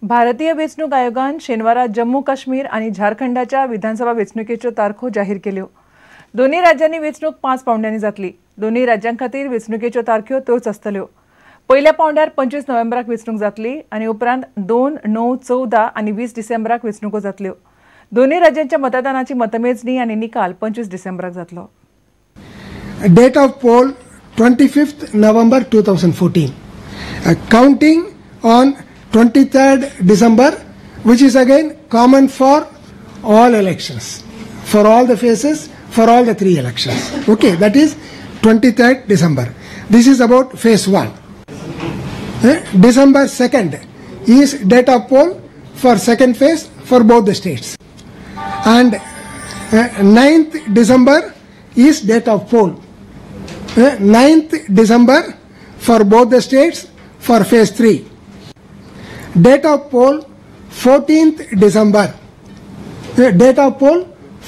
भारतीय वेंचणूक आयोगान शेनवारा जम्मू काश्मीर आणि झारखंडाच्या विधानसभा वेंचणुकेच्यो तारखो जाहीर केल्यो। दोन्ही राज्यांनी वेंचणूक 5 पावंड्यांनी जातली। दोन्ही राज्यां खातीर वेंचणुकेच्यो तारखो त्योच आसतल्यो। पहिल्या पावंड्यार 25 नोव्हेंबराक वेंचणूक जातली आणि उपरांत 2, 9, 14 आणि 20 डिसेंबराक वेंचणुको जातल्यो। दोन्ही राज्यांच्या मतदानाची मतमेजणी आणि निकाल 25 डिसेंबराक जातलो। Date of poll 25th November 2014. Counting on 23rd December, which is again common for all elections, for all the phases, for all the 3 elections. Okay, that is 23rd December. This is about phase 1. December 2nd is date of poll for second phase for both the states. And 9th December is date of poll. 9th December for both the states for phase 3. Date of poll 14th December. Date of poll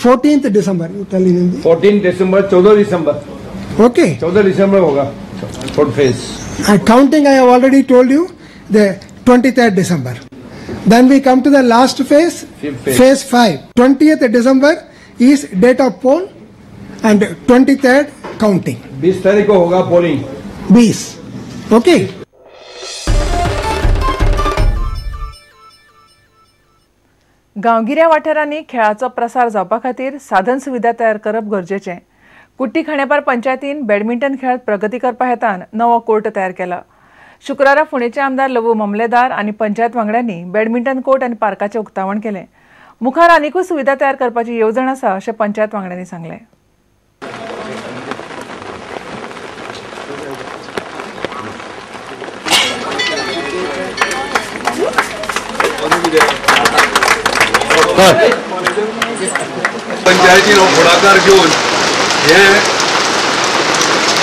14th December. You tell in Hindi. 14 December, 14 December. Okay. 14 December होगा for phase. Counting I have already told you the 23rd December. Then we come to the last phase, phase 5. 20th December is date of poll and 23rd counting. 20 तारीख को होगा polling. 20. Okay. गांवगिऱ्या वाठारांनी खेळाचो प्रसार जावपा खातीर साधन सुविधा तयार करप गरजेचें। कुट्टी खांडेपार पंचायतीन बॅडमिंटन खेळांत प्रगती करपा हेतान नवो कोर्ट तयार केला। शुक्रारा फोंडेचे आमदार लवू मामलेदार आनी पंचायत वांगड्यांनी बॅडमिंटन कोर्ट आनी पार्काचें उक्तावण केलें। मुखार आनीकूय सुविधा तयार करपाची येवजण आसा अशें पंचायत वांगड्यांनी सांगलें। पंचायतीन फुडाकार घेवन हे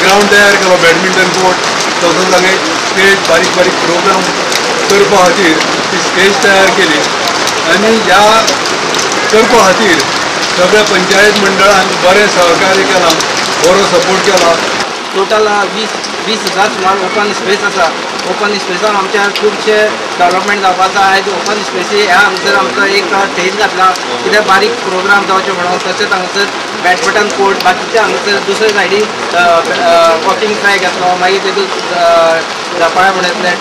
ग्राउंड तयार केलो बॅडमिंटन कोर्ट, तसोच हांगा स्टेज बारीक बारीक प्रोग्राम करपा खातीर ती स्टेज तयार केली आनी ह्या करपा खातीर सगळ्या पंचायत मंडळान बरें सहकार्य केलां, बरो सपोर्ट केला। टोटल 20,000 सुमार ओपन स्पेस आसा। ओपन स्पेसान आमच्या खूबशे डेव्हलपमेंट जावपाचा आयज ओपन स्पेसी ह्या हांगसर आमचो एक स्टेज घातला कित्याक बारीक प्रोग्राम जावचे म्हणून। तशेंच हांगसर बॅडमिंटन कोर्ट, बाकीचे हांगसर दुसरे सायडीक वॉकिंग ट्रॅक घातलो, मागीर तेतूंत झापाळे म्हणून येतले।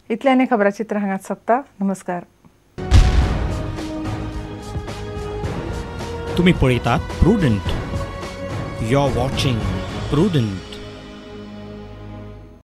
इतल्यान खबराचित्र हांगाच सोंपता। नमस्कार। तुम्ही पळयतात Prudent. You are watching prudent.